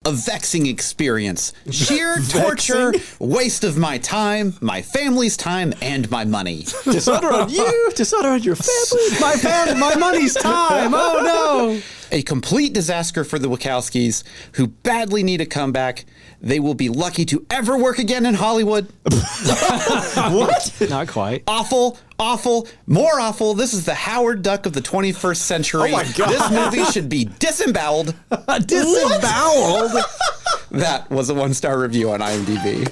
a vexing experience. Sheer torture, waste of my time, my family's time, and my money. Dishonor on you, dishonor on your family. My money's time. Oh, no. A complete disaster for the Wachowskis, who badly need a comeback. They will be lucky to ever work again in Hollywood. What? Not quite. Awful, more awful. This is the Howard Duck of the 21st century. Oh my God. This movie should be disemboweled. Disemboweled? That was a 1-star review on IMDb.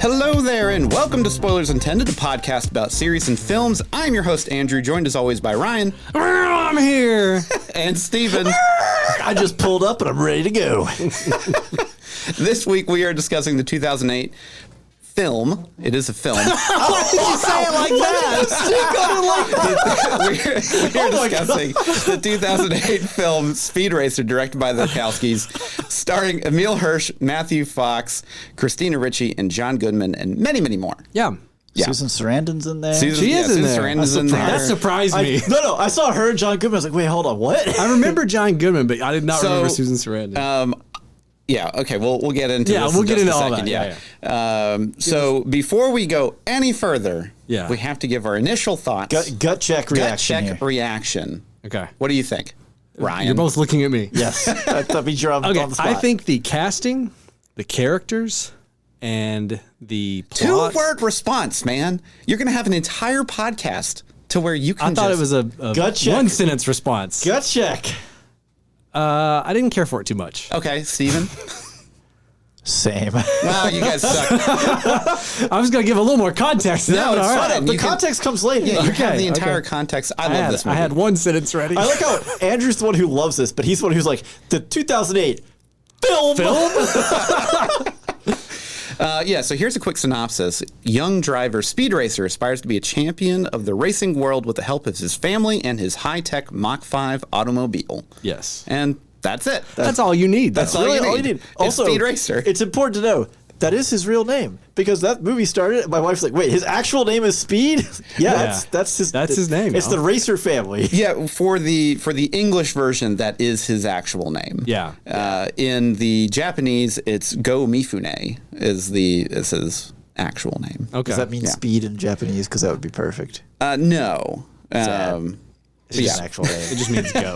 Hello there, and welcome to Spoilers Intended, a podcast about series and films. I'm your host, Andrew, joined as always by Ryan. I'm here. And Steven. I just pulled up and I'm ready to go. This week we are discussing the 2008 film. It is a film. Why did you say it like that? We are discussing the 2008 film Speed Racer, directed by the Wachowskis, starring Emile Hirsch, Matthew Fox, Christina Ricci, and John Goodman, and many, many more. Yeah. Susan Sarandon's in there. She is in there. Sarandon's in there. That surprised me. No, I saw her and John Goodman. I was like, wait, hold on, what? I remember John Goodman, but I did not remember Susan Sarandon. Yeah, okay, we'll get into this we'll in get just into a all second. that. So before we go any further, Yeah. we have to give our initial thoughts. Gut check reaction. Gut check reaction. Okay. What do you think, Ryan? You're both looking at me. Yes. That means you're on Okay, the spot. I think the casting, the characters, and the plot. 2-word response, man. You're going to have an entire podcast to where you can I thought just... it was a Gut check. one-sentence response. Gut check. I didn't care for it too much. Okay, Steven. Same. Wow, you guys suck. I was going to give a little more context to that, No, but it's all right. fine. The You can- context comes later. Yeah, you Okay, have the entire okay. context. I love this movie. I had one sentence ready. I like how Andrew's the one who loves this, but he's the one who's like, the 2008 film. So here's a quick synopsis. Young driver Speed Racer aspires to be a champion of the racing world with the help of his family and his high-tech Mach 5 automobile. Yes. And that's it. That's all you need. That's all you need. It's Also, Speed Racer. It's important to know that is his real name because that movie started. My wife's like, "Wait, his actual name is Speed?" Yeah. That's his name, It's no? the Racer family. Yeah, for the English version, that is his actual name. Yeah. In the Japanese, it's Go Mifune is his actual name. Okay. Does that mean speed in Japanese? Because that would be perfect. No. Sad. It's just an actual name. It just means go.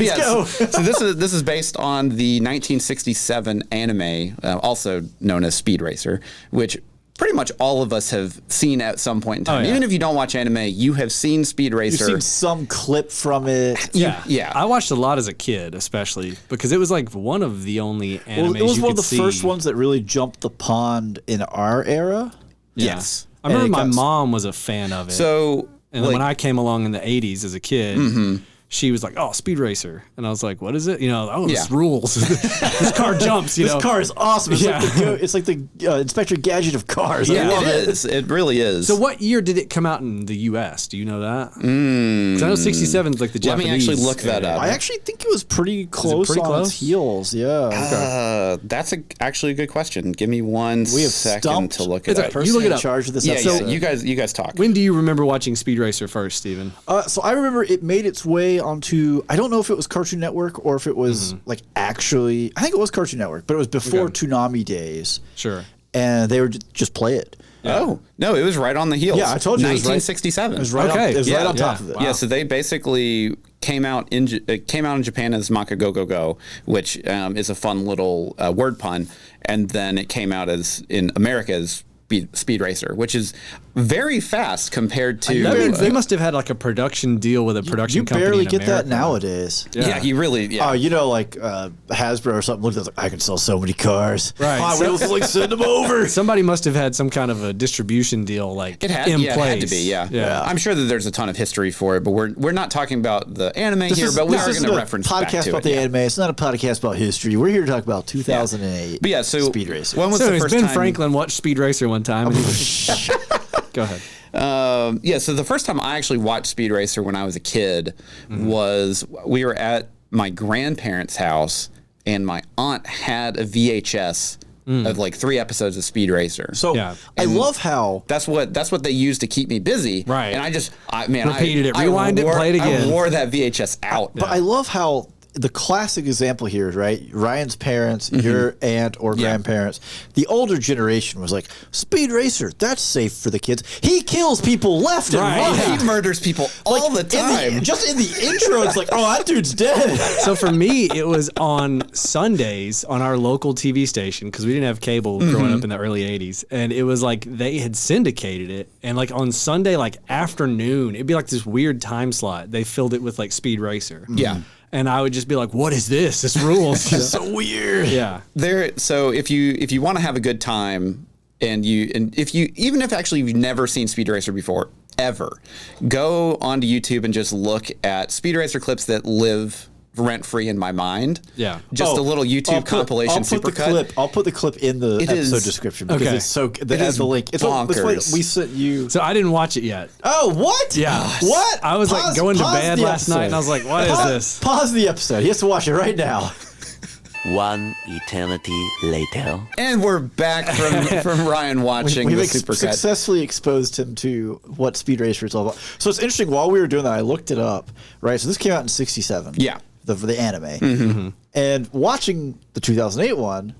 Yes. go. So this is based on the 1967 anime, also known as Speed Racer, which pretty much all of us have seen at some point in time. Oh, yeah. Even if you don't watch anime, you have seen Speed You've Racer. seen some clip from it. Yeah. I watched a lot as a kid, especially because it was like one of the only animes Well, it was you one of could the see. first ones that really jumped the pond in our era. Yeah. Yes. I remember And it my got- mom was a fan of it. So And then when I came along in the 80s as a kid, she was like, "Oh, Speed Racer," and I was like, "What is it?" You know, this rules. This car jumps. You This know, car is awesome. It's Yeah. like the Inspector Gadget of cars. I Yeah. love it it. is. It really is. So what year did it come out in the U.S.? Do you know that? Because I know 67 is like the Let me Japanese. actually look that area. up. I actually think it was pretty close pretty on close? its heels. Yeah. That's actually a good question. Give me one We have second stumped to look It's it okay. up. Person You look it in up. charge of this Yeah, episode. you guys talk. When do you remember watching Speed Racer first, Steven? So I remember it made its way onto. I don't know if it was Cartoon Network or if it was like actually. I think it was Cartoon Network, but it was before Okay. Toonami days, Sure. and they were just play it. Oh no, it was right on the heels. Yeah, I told you it was right- 1967. It was right. Okay. On, it was Yeah, right on top yeah. of it. Wow. Yeah, so they basically came out in Japan as Maka Go Go Go, which is a fun little word pun, and then it came out as in America as Speed Racer, which is very fast compared to. That means they must have had like a production deal with a production You company. barely in get that America. nowadays. Yeah, you really. Yeah. Oh, you know, like Hasbro or something looked at it like, I can sell so many cars. Right. Hot Wheels is like, send them over. Somebody must have had some kind of a distribution deal, like It had, in yeah, place. it had to be, yeah. Yeah. I'm sure that there's a ton of history for it, but we're not talking about the anime here, but we are going to reference back podcast to about it. the yeah. anime. It's not a podcast about history. We're here to talk about 2008. But yeah, so Speed Racer. when was So the anyways, first Ben time? Franklin watched Speed Racer one time. And he was, go ahead. So the first time I actually watched Speed Racer when I was a kid was we were at my grandparents' house, and my aunt had a VHS of like 3 episodes of Speed Racer. So I love how that's what they used to keep me busy. Right. And I repeated it, rewind it, played again. I wore that VHS out. But I love how the classic example here is, right, Ryan's parents, your aunt or grandparents, the older generation was like, Speed Racer, that's safe for the kids. He kills people left and right. He murders people all the time. Just in the intro, it's like, oh, that dude's dead. So for me, it was on Sundays on our local TV station, because we didn't have cable growing up in the early 80s. And it was like they had syndicated it. And like on Sunday, like afternoon, it'd be like this weird time slot. They filled it with like Speed Racer. Yeah. And I would just be like, what is this? This rules. It's so weird. Yeah. So if you want to have a good time even if actually you've never seen Speed Racer before, ever, go onto YouTube and just look at Speed Racer clips that live rent-free in my mind. Yeah. Just a little YouTube compilation supercut. I'll put the clip in the episode description because it's so it has the link. It's bonkers. We sent you. So I didn't watch it yet. Oh, what? Yeah. What? I was like going to bed last night and I was like, what is this? Pause the episode. He has to watch it right now. One eternity later. And we're back from Ryan watching the supercut. Successfully exposed him to what Speed Racer is all about. So it's interesting, while we were doing that, I looked it up, right? So this came out in 1967. Yeah. The anime. And watching the 2008 one,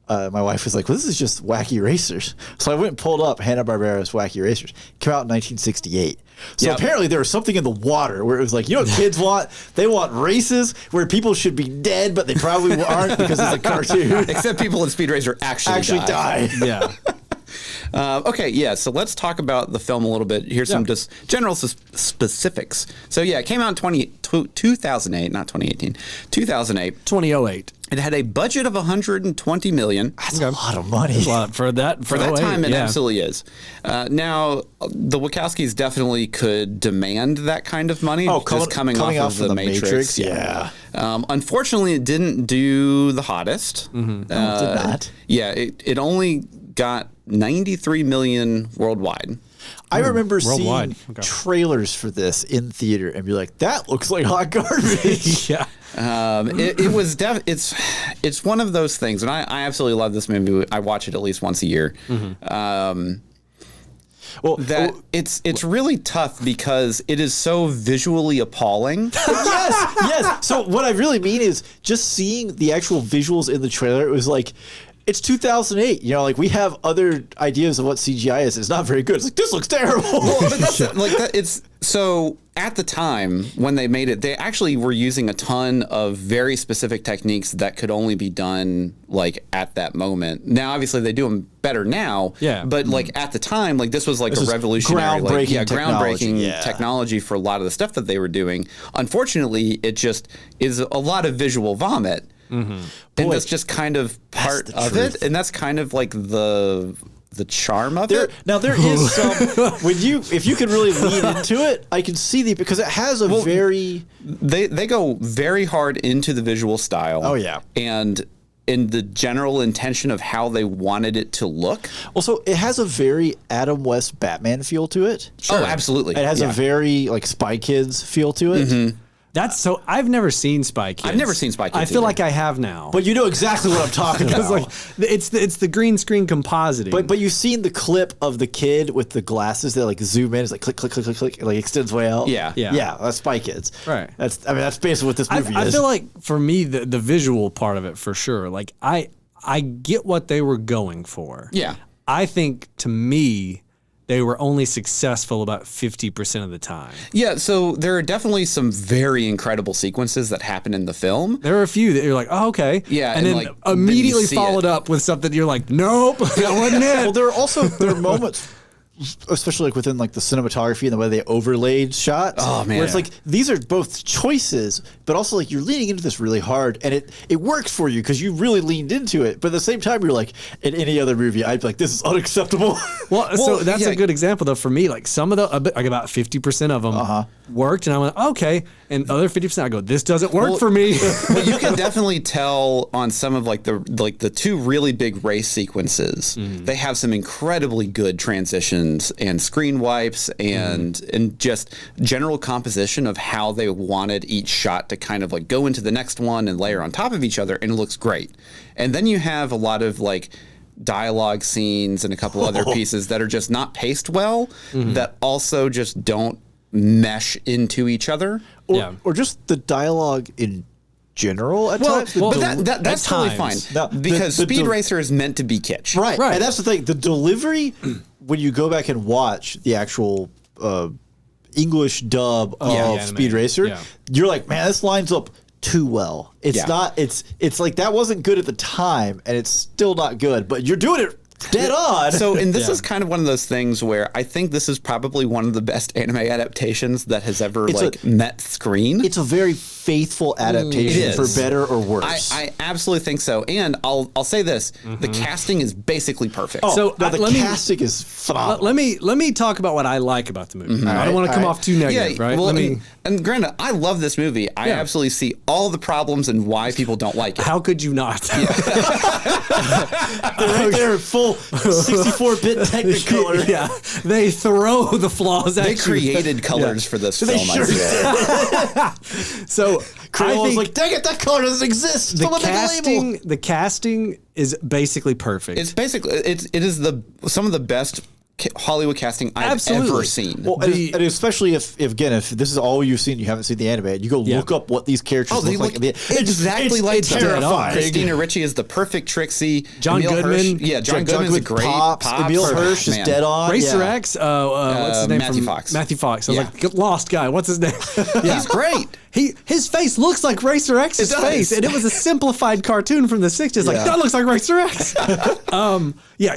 my wife was like, well, this is just Wacky Racers. So I went and pulled up Hanna-Barbera's Wacky Racers. Came out in 1968. So apparently there was something in the water where it was like, you know what kids want? They want races where people should be dead, but they probably aren't because it's a cartoon. Except people in Speed Racer actually die. Yeah. So let's talk about the film a little bit. Here's some just general specifics. So it came out in 2008, not 2018, 2008. 2008. It had a budget of $120 million. That's a lot of money. That's a lot for that time. It absolutely is. Now, the Wachowskis definitely could demand that kind of money. Coming off of the Matrix. Yeah. Unfortunately, it didn't do the hottest. It did not. Yeah, it only got 93 million worldwide. I remember seeing trailers for this in theater and be like, that looks like hot garbage. Yeah. It was it's one of those things, and I absolutely love this movie. I watch it at least once a year. It's really tough because it is so visually appalling. Yes. So what I really mean is just seeing the actual visuals in the trailer. It was like, it's 2008. You know, like we have other ideas of what CGI is. It's not very good. It's like, this looks terrible. But that's it's so at the time when they made it, they actually were using a ton of very specific techniques that could only be done like at that moment. Now, obviously, they do them better now. Yeah. But like at the time, like this was like a revolutionary, groundbreaking technology for a lot of the stuff that they were doing. Unfortunately, it just is a lot of visual vomit. And that's just kind of part of it, and that's kind of like the charm of it. Now there is some if you can really lean into it, I can see because it has a very they go very hard into the visual style. Oh yeah, and in the general intention of how they wanted it to look. Well, so it has a very Adam West Batman feel to it. Sure. Oh, absolutely. It has a very like Spy Kids feel to it. That's so. I've never seen Spy Kids. I've never seen Spy Kids. I feel like I have now. But you know exactly what I'm talking about. Like, it's the green screen compositing. But you've seen the clip of the kid with the glasses that like zoom in. It's like click, click, click, click, click. It like extends way out. Yeah. That's Spy Kids. Right. That's basically what this movie is. I feel like for me the visual part of it for sure. Like I get what they were going for. Yeah. I think to me, they were only successful about 50% of the time. Yeah, so there are definitely some very incredible sequences that happen in the film. There are a few that you're like, oh, okay. Yeah, and then like, immediately followed up with something you're like, nope, that wasn't it. Well, there are moments, especially like within like the cinematography and the way they overlaid shots. Oh man, where it's like these are both choices, but also like you're leaning into this really hard, and it works for you because you really leaned into it. But at the same time, you're like, in any other movie, I'd be like, this is unacceptable. Well, so that's a good example though for me. Like some of like about 50% of them worked, and I went, okay, and the other 50% I go, this doesn't work for me. Well, you can definitely tell on some of like the two really big race sequences. They have some incredibly good transitions and screen wipes and just general composition of how they wanted each shot to kind of like go into the next one and layer on top of each other, and it looks great. And then you have a lot of like dialogue scenes and a couple other pieces that are just not paced well, that also just don't mesh into each other. Or just the dialogue in general at times. But that's totally fine. times. Because Speed Racer is meant to be kitsch. Right. And that's the thing. The delivery, when you go back and watch the actual English dub of Speed Racer, you're like, man, this lines up too well. It's not, it's like that wasn't good at the time, and it's still not good, but you're doing it dead on. So, and this is kind of one of those things where I think this is probably one of the best anime adaptations that has ever met screen. It's a very faithful adaptation for better or worse. I absolutely think so. And I'll say this: the casting is basically perfect. The casting is phenomenal. Let me talk about what I like about the movie. I don't want to come off too negative, right? Well, and granted, I love this movie. I absolutely see all the problems and why people don't like it. How could you not? They're right there, full 64-bit Technicolor. Yeah, they throw the flaws at you. They created colors for this film. So Crayola like, dang it, that color doesn't exist. The casting is basically perfect. It's basically it is some of the best Hollywood casting I've ever seen. Well, and especially if this is all you've seen, you haven't seen the anime, you go look up what these characters look like. Exactly like terrifying. Christina Ricci is the perfect Trixie. John Goodman. John Goodman's a great Pops. Emil Hirsch is dead on. Racer X. What's his name? Matthew Fox. Matthew Fox. I was like, lost guy. What's his name? He's great. His face looks like Racer X's face, and it was a simplified cartoon from the 60s. Like, that looks like Racer X.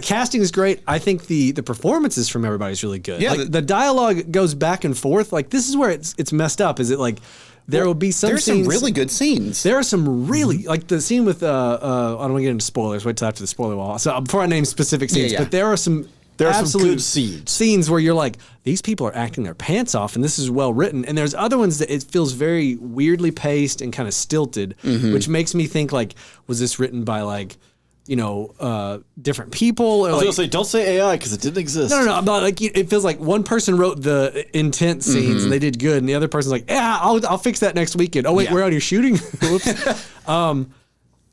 Casting is great. I think the performances from everybody's really good. Yeah, the dialogue goes back and forth. Like, this is where it's messed up. Is it like there will be some there's scenes, some really good scenes. There are some really like the scene with I don't want to get into spoilers. Wait till after the spoiler wall. So before I name specific scenes, but there are some. There are some good scenes where you're like, these people are acting their pants off, and this is well written. And there's other ones that it feels very weirdly paced and kind of stilted, which makes me think like, was this written by like, different people? Or I was gonna say, don't say AI because it didn't exist. No. But like, it feels like one person wrote the intense scenes and they did good, and the other person's like, yeah, I'll fix that next weekend. Oh wait, we're already shooting. Whoops.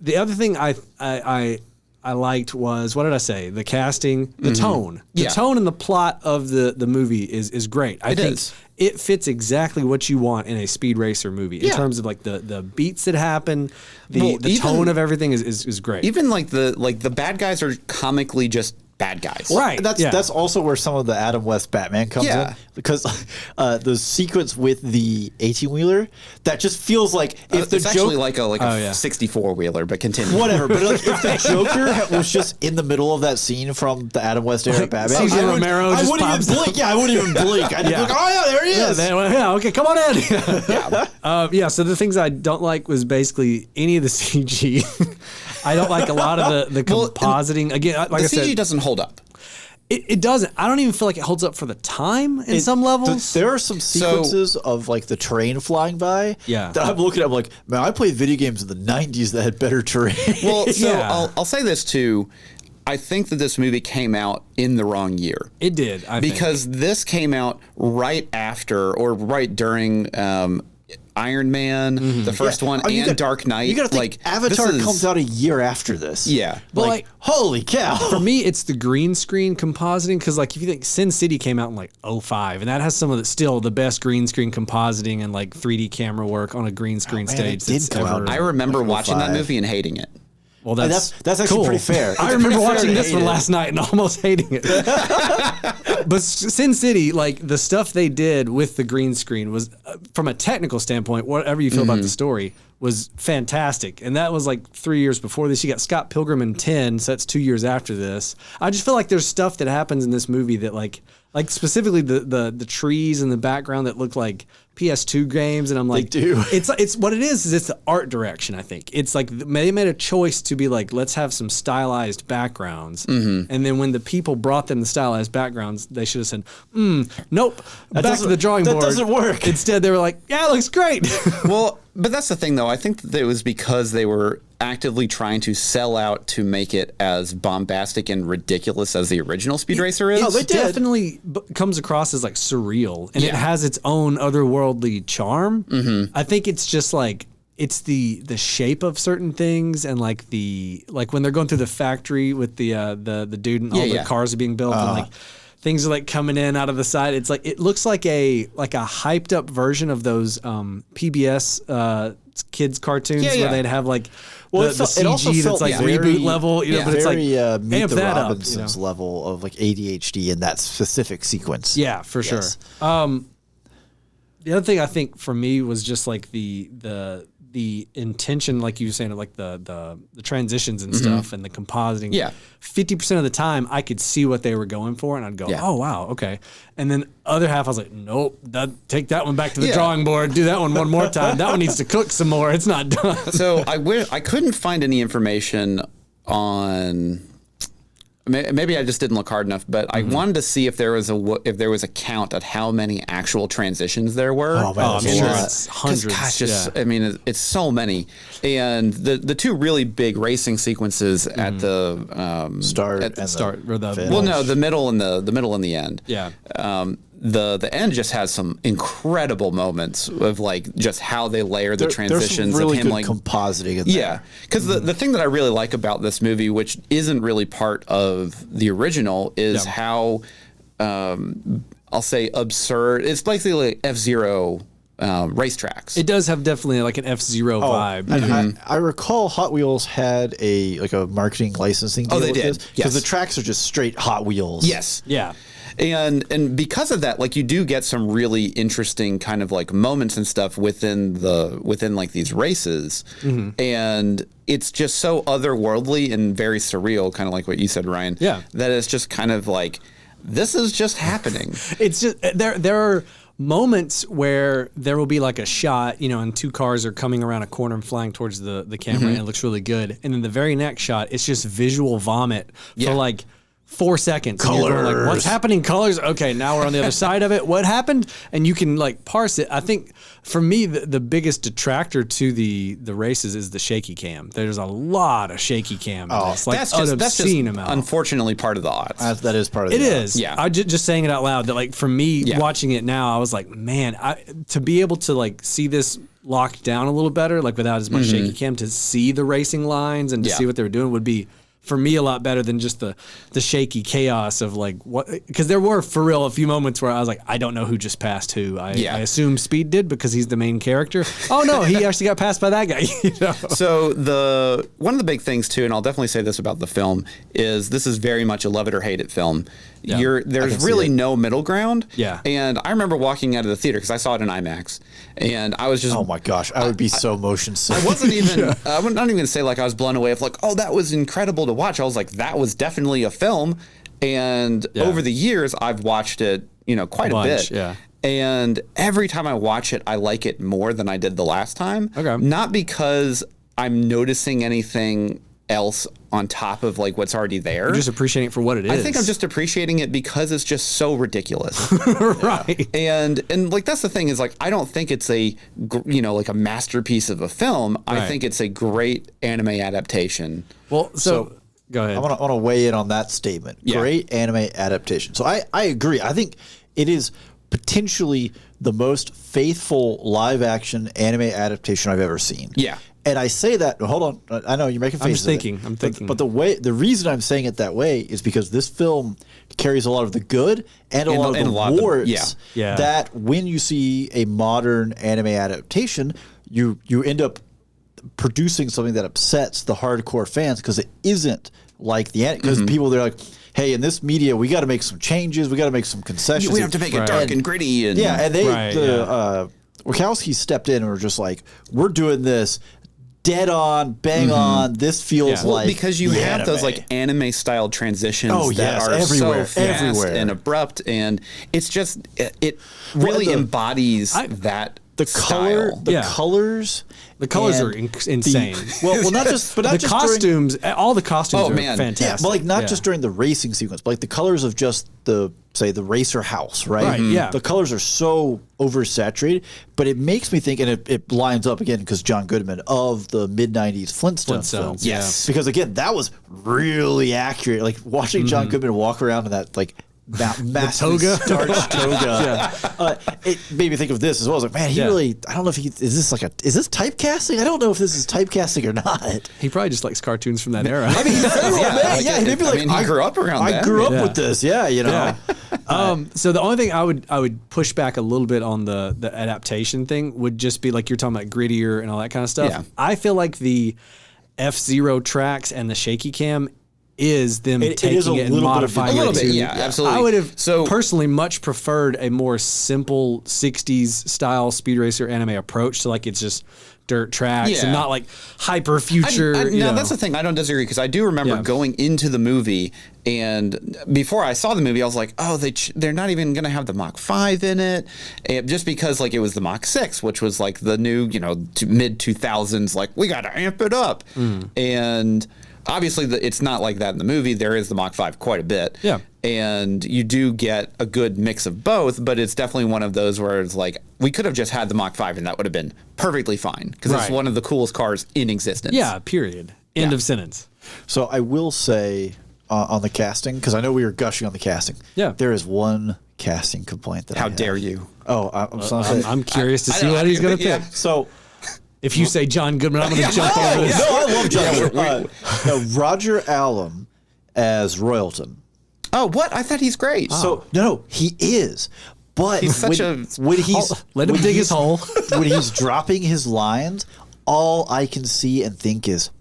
The other thing I liked was, what did I say? The casting, the tone. The tone and the plot of the movie is great. I think it fits exactly what you want in a Speed Racer movie in terms of like the beats that happen, the tone of everything is great. Even like the bad guys are comically just bad guys. Right. That's also where some of the Adam West Batman comes in, because the sequence with the 18-wheeler, that just feels like if the it's actually like a 64-wheeler, but continue. Whatever, but like, if the Joker was just in the middle of that scene from the Adam West era Batman, Cesar Romero I wouldn't even blink. Yeah, I wouldn't even blink. I'd be like, oh yeah, there he is. Okay, come on in. So the things I don't like was basically any of the CG. I don't like a lot of the compositing. Again, like I said, CG doesn't hold up. It doesn't. I don't even feel like it holds up for the time in some levels. There are some sequences of like the train flying by that I'm looking at. I'm like, man, I played video games in the 90s that had better terrain. Well, I'll say this too. I think that this movie came out in the wrong year. It did. Because this came out right after or right during Iron Man, the first one, and Dark Knight. You got to think, Avatar comes out a year after this. Yeah. But like, holy cow. For me, it's the green screen compositing, because like if you think Sin City came out in like 2005, and that has some of the best green screen compositing and like 3D camera work on a green screen stage. I remember watching that movie and hating it. Well, that's actually cool. pretty fair. I remember watching this one last night and almost hating it. But Sin City, like the stuff they did with the green screen was, from a technical standpoint, whatever you feel about the story, was fantastic. And that was like 3 years before this. You got Scott Pilgrim in 10, so that's 2 years after this. I just feel like there's stuff that happens in this movie that like specifically the trees in the background that look like PS2 games, and I'm like, they do. It's what it is it's the art direction. I think it's like they made a choice to be like, let's have some stylized backgrounds, and then when the people brought them the stylized backgrounds, they should have said, nope, back to the drawing board. That doesn't work. Instead, they were like, yeah, it looks great. Well, but that's the thing, though. I think that it was because they were actively trying to sell out to make it as bombastic and ridiculous as the original Speed Racer is. No, it definitely comes across as like surreal, and it has its own otherworldly charm. I think it's just like it's the shape of certain things and like when they're going through the factory with the dude and all the cars are being built and like things are like coming in out of the side. It's like it looks like a hyped up version of those PBS kids cartoons where they'd have like the CG that's like reboot level, but it's like Meet the that Robinsons level of like ADHD in that specific sequence. Yeah, for sure. The other thing I think for me was just like the intention, like you were saying, like the transitions and stuff and the compositing. Yeah. 50% of the time I could see what they were going for and I'd go, oh wow, okay. And then other half I was like, nope, take that one back to the drawing board, do that one more time. That one needs to cook some more. It's not done. So I couldn't find any information on. Maybe I just didn't look hard enough, but I wanted to see if there was a count at how many actual transitions there were. Oh man, I'm sure it's hundreds. Gosh, I mean, it's so many. And the two really big racing sequences at the start or the finish. well, no, the middle and the end. Yeah. The end just has some incredible moments of like just how they layer the transitions There's some really of him good like compositing in yeah, because the thing that I really like about this movie, which isn't really part of the original, is how I'll say absurd. It's basically like F-Zero racetracks. It does have definitely like an F-Zero vibe. And I recall Hot Wheels had a marketing licensing deal they with did. this because the tracks are just straight Hot Wheels. Yes. Yeah. And because of that, like you do get some really interesting kind of like moments and stuff within like these races, and it's just so otherworldly and very surreal, kind of like what you said, Ryan. Yeah, that it's just kind of like this is just happening. It's just there are moments where there will be like a shot, and two cars are coming around a corner and flying towards the camera, and it looks really good. And then the very next shot, it's just visual vomit for like 4 seconds. Colors. And you're going like, what's happening? Colors. Okay, now we're on the other side of it. What happened? And you can like parse it. I think for me, the biggest detractor to the races is the shaky cam. There's a lot of shaky cam. It's like that's just amount. Unfortunately part of the odds. That is part of the odds. It odds. is. Yeah. I just saying it out loud that like for me watching it now, I was like, man, to be able to like see this locked down a little better, like without as much shaky cam, to see the racing lines and to see what they were doing would be, for me, a lot better than just the shaky chaos of like what, because there were for real a few moments where I was like, I don't know who just passed who. I assume Speed did because he's the main character. Oh no, he actually got passed by that guy. So one of the big things too, and I'll definitely say this about the film, is this is very much a love it or hate it film. Yeah. There's really no middle ground. Yeah. And I remember walking out of the theater because I saw it in IMAX, and I was just, oh my gosh, I would be so motion sick. I wasn't even, I'm not even gonna say like I was blown away of like, oh, that was incredible to watch. I was like, that was definitely a film. And over the years, I've watched it, quite a bit. Yeah. And every time I watch it, I like it more than I did the last time. Okay. Not because I'm noticing anything else on top of like what's already there. You're just appreciating it for what it is. I think I'm just appreciating it because it's just so ridiculous. Right. And like that's the thing is like I don't think it's a like a masterpiece of a film. Right. I think it's a great anime adaptation. Well, so go ahead. I want to weigh in on that statement. Yeah. Great anime adaptation. So I agree. I think it is potentially the most faithful live action anime adaptation I've ever seen. Yeah. And I say that, hold on, I know you're making faces. I'm thinking. But the reason I'm saying it that way is because this film carries a lot of the good and a lot of the warts that when you see a modern anime adaptation, you end up producing something that upsets the hardcore fans because it isn't like the anime. Because people, they're like, hey, in this media, we got to make some changes. We got to make some concessions. We have to make it dark and gritty. And and Wachowskis stepped in and were just like, we're doing this dead on, bang on. This feels like because you have anime. those like anime style transitions that are everywhere, so fast and abrupt, and it's just it really embodies that style. Colors. The colors are insane. Well, not just, but not the just costumes. All the costumes are fantastic. Yeah, but like not just during the racing sequence, but like the colors of just the racer house, right? Right. Yeah. The colors are so oversaturated, but it makes me think, and it lines up again because John Goodman of the mid '90s Flintstones films. Yes. Because again, that was really accurate. Like watching John Goodman walk around in that like massive toga? starch toga. It made me think of this as well. I was like, man, he really. I don't know if is this typecasting? I don't know if this is typecasting or not. He probably just likes cartoons from that era. I mean, he grew up around that. I grew up with this. Yeah, you know. So the only thing I would push back a little bit on the adaptation thing would just be like you're talking about grittier and all that kind of stuff. Yeah. I feel like the F-Zero tracks and the shaky cam is them taking it and modifying it. Yeah, absolutely. I would have personally much preferred a more simple 60s style Speed Racer anime approach to like it's just dirt tracks and not like hyper future. Now that's the thing. I don't disagree because I do remember going into the movie, and before I saw the movie, I was like, oh, they're not even going to have the Mach 5 in it, and just because like it was the Mach 6, which was like the new mid 2000s, like we got to amp it up, and obviously it's not like that in the movie. There is the Mach 5 quite a bit, and you do get a good mix of both, but it's definitely one of those where it's like we could have just had the Mach 5 and that would have been perfectly fine because it's one of the coolest cars in existence. Yeah, period. End of sentence. So I will say on the casting, because I know we were gushing on the casting. Yeah. There is one casting complaint that I How have. dare you? Oh, I'm curious to see what he's going to pick. So If you say John Goodman, I'm going to jump over this. No, I love John. No, Roger Allam as Royalton. Oh, what? I thought he's great. So no, he is. But He's such when he's Let him dig his hole. when he's dropping his lines, all I can see and think is,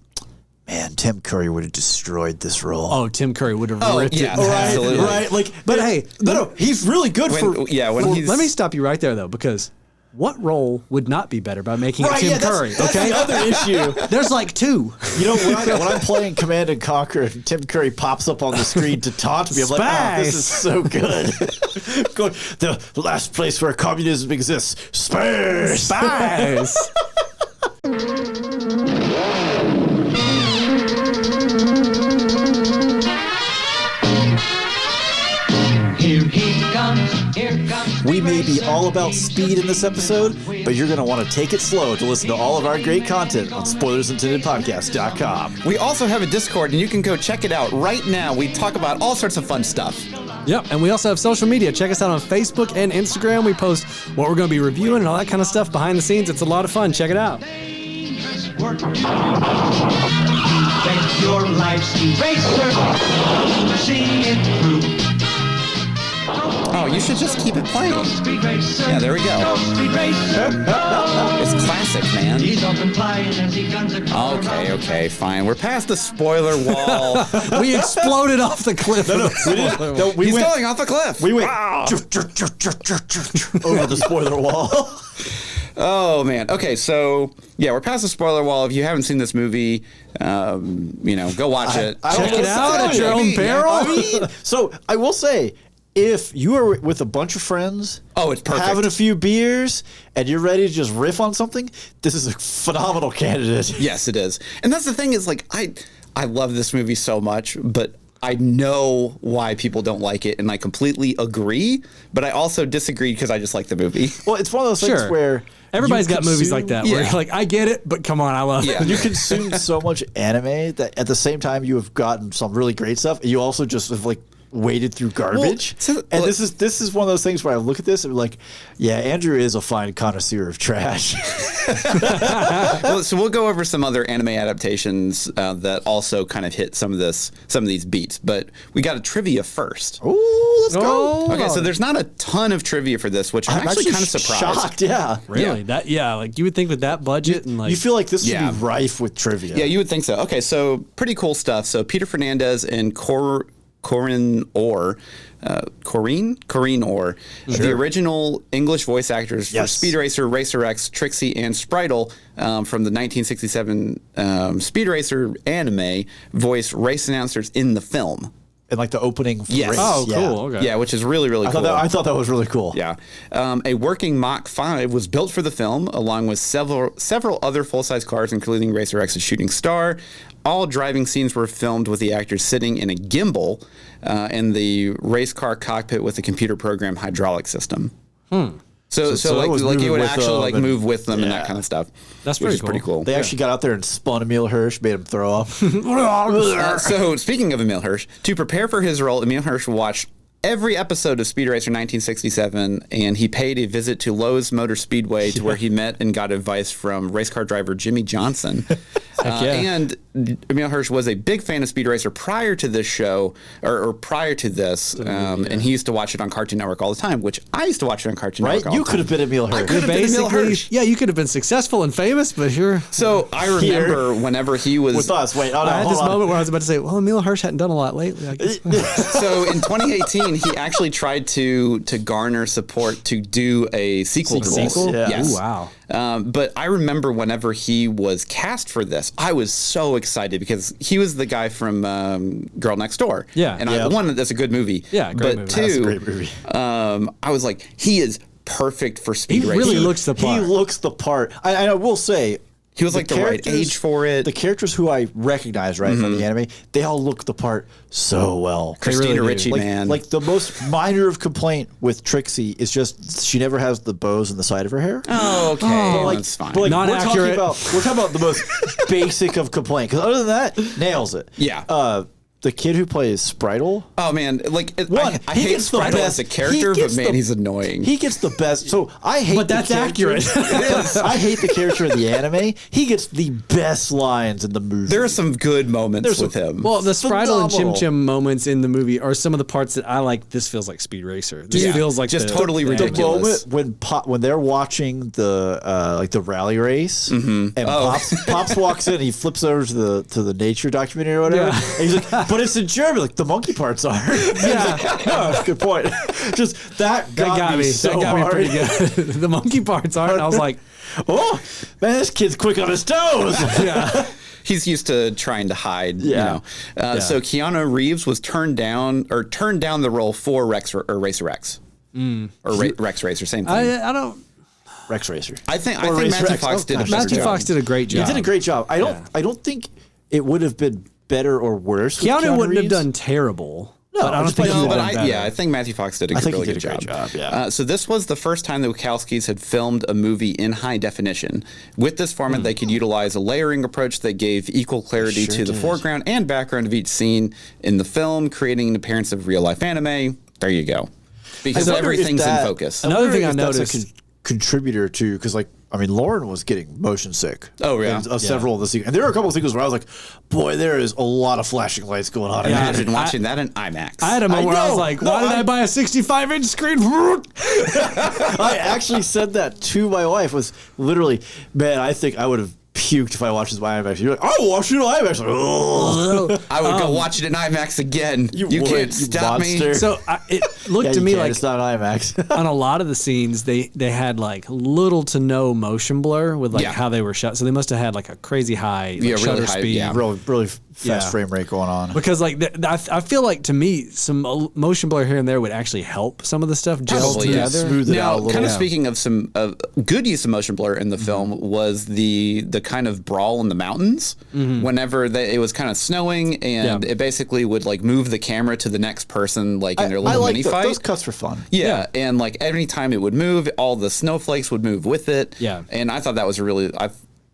man, Tim Curry would have destroyed this role. Oh, Tim Curry would have ripped it. absolutely. Right? Like, But hey, no, he's really good for. Let me stop you right there, though, because what role would not be better by making it Tim Curry? That's the other issue. There's like two. You know, when I'm playing Command and Conquer and Tim Curry pops up on the screen to taunt me, I'm like, oh, this is so good. The last place where communism exists, space. Spies. Here he comes, here comes. We may be all about speed in this episode, but you're going to want to take it slow to listen to all of our great content on SpoilersIntendedPodcast.com. We also have a Discord, and you can go check it out right now. We talk about all sorts of fun stuff. Yep, and we also have social media. Check us out on Facebook and Instagram. We post what we're going to be reviewing and all that kind of stuff behind the scenes. It's a lot of fun. Check it out. Work to do. Bet your life's eraser. See it through. Oh, you should just keep it playing. Yeah, there we go. It's classic, man. He's off and flying as he guns across. Okay, fine. We're past the spoiler wall. We exploded off the cliff. He's going off the cliff. We went over the spoiler wall. Oh, man. Okay, so, yeah, we're past the spoiler wall. If you haven't seen this movie, go watch it. Check it out at your own peril. So I will say, if you are with a bunch of friends, it's perfect. having a few beers, and you're ready to just riff on something, this is a phenomenal candidate. Yes, it is. And that's the thing is, like, I love this movie so much, but I know why people don't like it, and I completely agree, but I also disagree because I just like the movie. Well, it's one of those things where everybody's got movies like that where you're like, I get it, but come on, I love it. You consume so much anime that at the same time you have gotten some really great stuff, and you also just have like waded through garbage. This is one of those things where I look at this and be like, yeah, Andrew is a fine connoisseur of trash. So we'll go over some other anime adaptations that also kind of hit some of these beats, but we got a trivia first. Oh, let's go. Okay, so there's not a ton of trivia for this, which I'm actually kind of surprised. Shocked, yeah. Really? Like you would think with that budget and like you feel like this would be rife with trivia. Yeah, you would think so. Okay, so pretty cool stuff. So Peter Fernandez and Corinne Orr, the original English voice actors for Speed Racer, Racer X, Trixie, and Spritle from the 1967 Speed Racer anime, voice race announcers in the film. And like the opening race. Oh, cool. Okay. Yeah, which is really, really cool. I thought that was really cool. Yeah. A working Mach 5 was built for the film, along with several other full-size cars, including Racer X's Shooting Star. All driving scenes were filmed with the actors sitting in a gimbal in the race car cockpit with a computer program hydraulic system. So you would actually move with them and that kind of stuff. That's pretty cool. They actually got out there and spun Emil Hirsch, made him throw up. So speaking of Emil Hirsch, to prepare for his role, Emil Hirsch watched every episode of Speed Racer 1967, and he paid a visit to Lowe's Motor Speedway to where he met and got advice from race car driver Jimmy Johnson. And Emil Hirsch was a big fan of Speed Racer prior to this show, or prior to this, and he used to watch it on Cartoon Network all the time, which I used to watch it on Cartoon Network all the time. You could have been Emil Hirsch. I could have been Emil Hirsch. Yeah, you could have been successful and famous, but you're... So I remember whenever he was... With us. Wait, I had this moment where I was about to say, well, Emil Hirsch hadn't done a lot lately, I guess. So in 2018, he actually tried to garner support to do a sequel to this. Yeah. Yes. Ooh, wow. But I remember whenever he was cast for this, I was so excited because he was the guy from Girl Next Door. Yeah. And one, that's a good movie. Yeah, great but movie. two, That's a great movie. I was like, he is perfect for Speed Racer. really looks the part. He looks the part. I will say... He was like the right age for it. The characters who I recognize from the anime, they all look the part so well. Christina really Ricci, Like, man. like the most minor of complaint with Trixie is just she never has the bows in the side of her hair. Oh, okay. But like, That's fine. but like Not we're accurate. talking about the most basic of complaint. Because other than that, nails it. Yeah. The kid who plays Spritle. Oh man, like One, I he hate gets the Spritle best. as a character, He but gets man, the- he's annoying. He gets the best. So I hate. But that's accurate. I hate the character in the anime. He gets the best lines in the movie. There are some good moments There's with him. Well, the Spritle and Chim Phenomenal. Chim moments in the movie are some of the parts that I like. This feels like Speed Racer. This Yeah. feels like Just the- totally the- ridiculous. the moment when they're watching the like the rally race and Pops walks in, he flips over to the nature documentary or whatever, Yeah. and he's like, "But it's in German, like the monkey parts are." Yeah, no, good point. Just that got me so that got hard. me pretty good. The monkey parts aren't. I was like, Oh man, this kid's quick on his toes. yeah. He's used to trying to hide, Yeah. So Keanu Reeves was turned down the role for Rex or Racer Rex, Rex Racer, same thing. I don't. Rex Racer. I think Or Matthew Racer X. Fox Oh, did a gosh. better Matthew job. Fox did a great He job. did a great job. I don't think it would have been better or worse. with Keanu wouldn't have Reeves. done terrible. No, but I don't just think like- he No, would but have done better. I think Matthew Fox did a think he really did good a great job. job, yeah. So this was the first time the Wachowskis had filmed a movie in high definition. With this format, they could utilize a layering approach that gave equal clarity to the foreground and background of each scene in the film, creating an appearance of real life anime. There you go. Because I wonder if everything's in that- focus. I Another wonder thing I if that's noticed- a contributor to, because like I mean, Lauren was getting motion sick. Oh, yeah. Of several of the sequences, and there were a couple of sequences where I was like, "Boy, there is a lot of flashing lights going on." Yeah. Imagine watching that in IMAX. I had a moment where I was know. like, No, why did I- I buy a 65-inch screen? I actually said that to my wife. Was literally, man, I think I would have puked if I watched this by IMAX. You're like, "Oh, watch it on IMAX." Like, oh, I would go watch it in IMAX again. You would, can't you stop me. monster. So it looked yeah, to you me can. like It's not IMAX. on a lot of the scenes they had like little to no motion blur with like Yeah. how they were shot. So they must have had like a crazy high Yeah, really shutter high, speed. yeah. really fast Yeah. frame rate going on. Because like I feel like to me some motion blur here and there would actually help some of the stuff gel Probably, yeah. together. Smooth it Now, out a little. kind of Yeah. speaking of some good use of motion blur in the film was the kind of brawl in the mountains. Whenever it was kind of snowing, and Yeah. it basically would like move the camera to the next person, like in their I little like mini fight. those cuts were fun. Yeah, and like every time it would move, all the snowflakes would move with it. Yeah. and I thought that was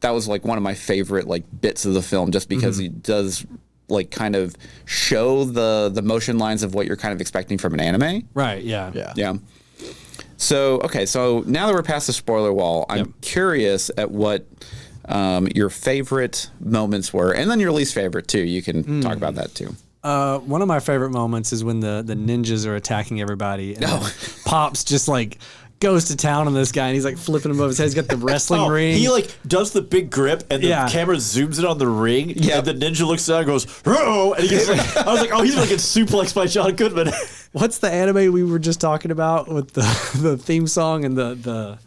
that was like one of my favorite like bits of the film, just because he does like kind of show the motion lines of what you're kind of expecting from an anime. Right, yeah. Yeah. Yeah. So okay, so now that we're past the spoiler wall, I'm curious at what your favorite moments were, and then your least favorite too. You can talk about that too. One of my favorite moments is when the ninjas are attacking everybody and then Pops just like goes to town on this guy and he's like flipping him over his head. He's got the wrestling ring. He like does the big grip and the Yeah. camera zooms in on the ring. Yeah. And the ninja looks down and goes, "Row!" And he gets like, I was like, oh, he's gonna get suplexed by John Goodman. What's the anime we were just talking about with the theme song and the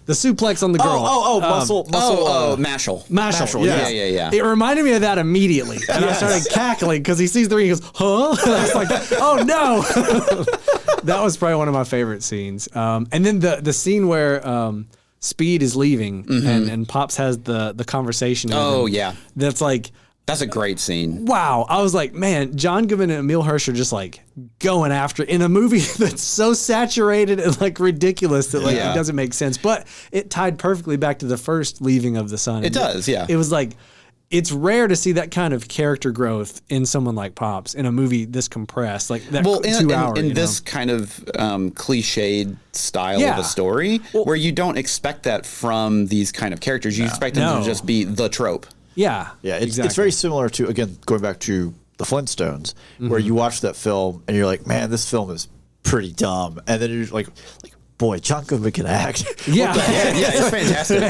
suplex on the girl? muscle. Mashal. Mashal, yeah, yeah, yeah. It reminded me of that immediately, and I started cackling because he sees the ring. He goes, "Huh?" And I was like, "Oh no!" That was probably one of my favorite scenes. And then the scene where Speed is leaving and Pops has the conversation. with Oh, him. yeah. That's like, That's a great scene. wow. I was like, man, John Goodman and Emil Hirsch are just like going after it in a movie that's so saturated and like ridiculous that like Yeah. it doesn't make sense. But it tied perfectly back to the first leaving of the sun. It does, yeah. It was like it's rare to see that kind of character growth in someone like Pops in a movie this compressed, like that. Well, 2 hours in this kind of cliched style of a story, where you don't expect that from these kind of characters. You expect them to just be the trope. Yeah, It's very similar to, again, going back to the Flintstones, where you watch that film and you're like, man, this film is pretty dumb, and then you're like boy, John Goodman can act. Yeah, it's fantastic.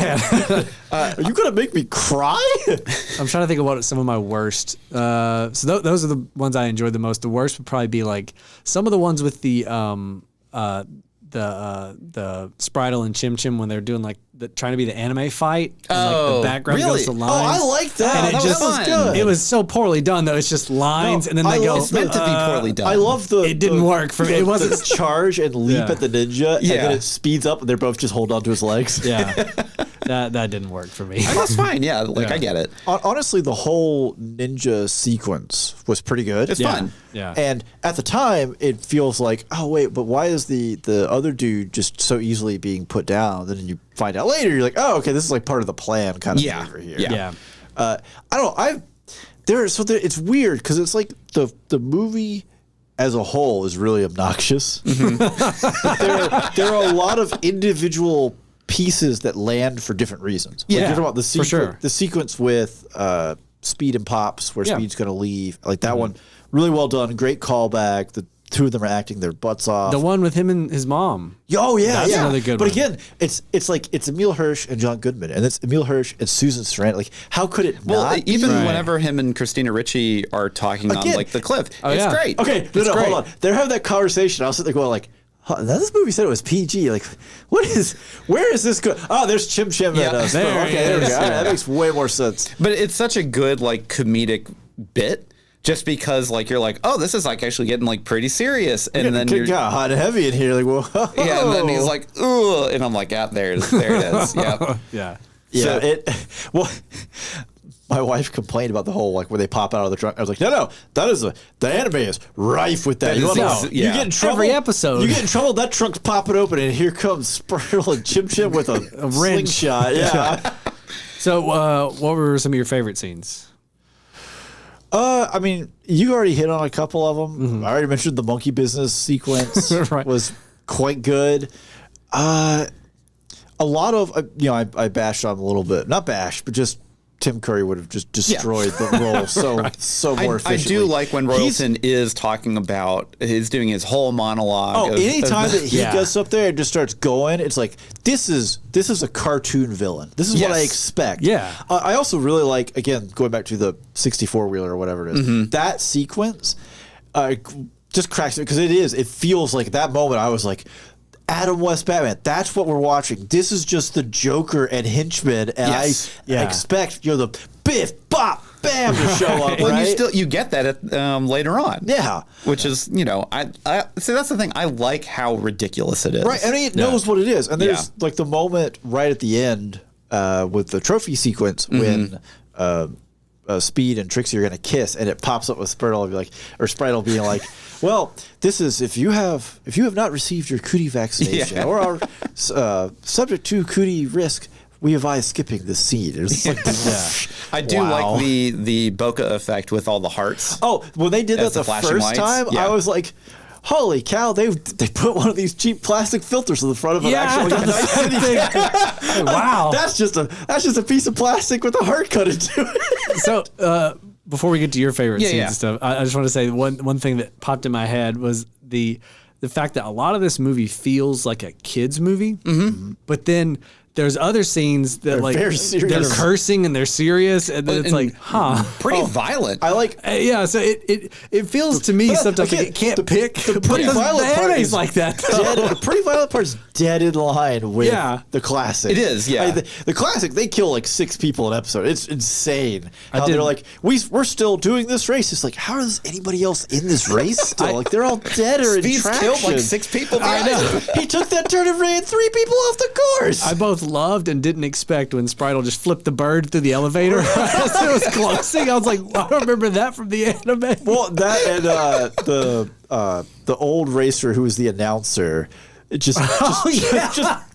Are you gonna make me cry? I'm trying to think of what some of my worst. Those are the ones I enjoyed the most. The worst would probably be like some of the ones with the Spritle and Chim Chim when they're doing like trying to be the anime fight. And, like, the background goes to lines. Oh, I like that. And That was good. It was so poorly done though. It's just lines, and then they go. It's meant to be poorly done. I love It didn't work for me. It wasn't charge and leap at the ninja, and then it speeds up, and they're both just hold on to his legs. Yeah, that didn't work for me. That's fine. Yeah, I get it. Honestly, the whole ninja sequence was pretty good. It's fun. Yeah. And at the time, it feels like, oh wait, but why is the other dude just so easily being put down? Then you find out later, you're like, oh, okay, this is like part of the plan, kind of thing over here. Yeah. I don't know. It's weird because it's like the movie as a whole is really obnoxious. But there are a lot of individual pieces that land for different reasons. Like, you're talking about the sequence with Speed and Pops, where Speed's going to leave. Like that one, really well done. Great callback. The two of them are acting their butts off. The one with him and his mom. Oh yeah, That's another good but one. again, it's like it's Emile Hirsch and John Goodman, and it's Emile Hirsch and Susan Sarandon. Like, how could it not? Even whenever him and Christina Ricci are talking on like the cliff, it's great. Okay, no, hold on. They're having that conversation. I was sitting there going like, huh, now this movie said it was PG. Like, where is this going? Oh, there's Chim Chim. Yeah, and there we go. All right, that makes way more sense. But it's such a good like comedic bit. Just because, like, you're like, oh, this is like actually getting like pretty serious, and then you're kind of hot and heavy in here, like, whoa. Yeah, and then he's like, ooh, and I'm like, there it is. Yep. Yeah. Yeah. So, my wife complained about the whole like where they pop out of the trunk. I was like, no, the anime is rife with that. You get in trouble. Every episode. You get in trouble. That trunk's popping open, and here comes Spritle and Chim Chim with a wrench. slingshot. Yeah. So, what were some of your favorite scenes? I mean, you already hit on a couple of them. I already mentioned the monkey business sequence was quite good. A lot of, I bashed on him a little bit. Not bash, but just Tim Curry would have just destroyed the role so more efficiently. I do like when Royalton is doing his whole monologue. Anytime that he gets up there and just starts going, it's like, this is a cartoon villain. This is what I expect. Yeah. I also really like, again, going back to the 64-wheeler or whatever it is, that sequence just cracks me because it feels like that moment I was like, Adam West Batman, that's what we're watching. This is just the Joker and henchmen, and I expect the biff, bop, bam to show up. Well, right? you get that later on. Yeah, which is I see that's the thing. I like how ridiculous it is. Right, I mean it knows what it is, and there's like the moment right at the end with the trophy sequence when. Speed and Trixie are going to kiss, and it pops up with Spritle being like, well, this is if you have not received your cootie vaccination or are subject to cootie risk, we advise skipping this scene. It's like, I do like the bokeh effect with all the hearts. Oh, when they did that the first time, I was like, holy cow, they put one of these cheap plastic filters on the front of an actual thing. Wow. That's just a piece of plastic with a heart cut into it. So, before we get to your favorite scenes and stuff, I just want to say one thing that popped in my head was the fact that a lot of this movie feels like a kid's movie, but then there's other scenes that they're cursing and they're serious, and then it's like, pretty violent. I like, so it feels to me sometimes like it can't pick. The pretty violent part is like that. The pretty violent part is dead in line with the classic. It is, yeah. The classic, they kill like 6 people an episode. It's insane. How they're like, we're still doing this race. It's like, how is anybody else in this race still? Like they're all dead or in traction. Killed like 6 people. I know. He took that turn and ran 3 people off the course. I both loved and didn't expect when Spritle just flipped the bird through the elevator as it was closing. I was like, I don't remember that from the anime. Well, that and the old racer who was the announcer just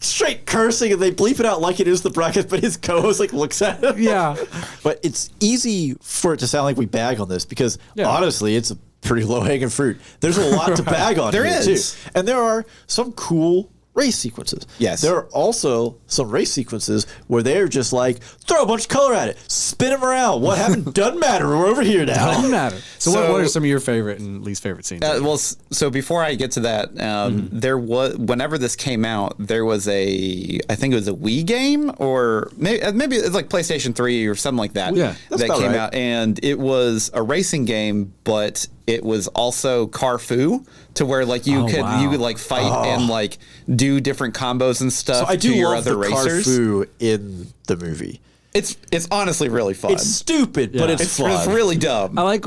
straight cursing, and they bleep it out like it is the broadcast, but his co-host like looks at him. Yeah. But it's easy for it to sound like we bag on this because honestly, it's a pretty low-hanging fruit. There's a lot to bag on There here is. too. And there are some cool race sequences. Yes. There are also some race sequences where they're just like, throw a bunch of color at it, spin them around. What happened doesn't matter. We're over here now. Doesn't matter. So, So- what are some of your favorite and least favorite scenes? So before I get to that, there was whenever this came out, there was I think it was a Wii game or maybe it's like PlayStation 3 or something like that. Yeah, that's that about came right. out, and it was a racing game, but it was also Carfu to where like you could like fight and like do different combos and stuff. So I do to your love other the racers. Carfu in the movie. It's honestly really fun. It's stupid, but it's fun. It's really dumb. I like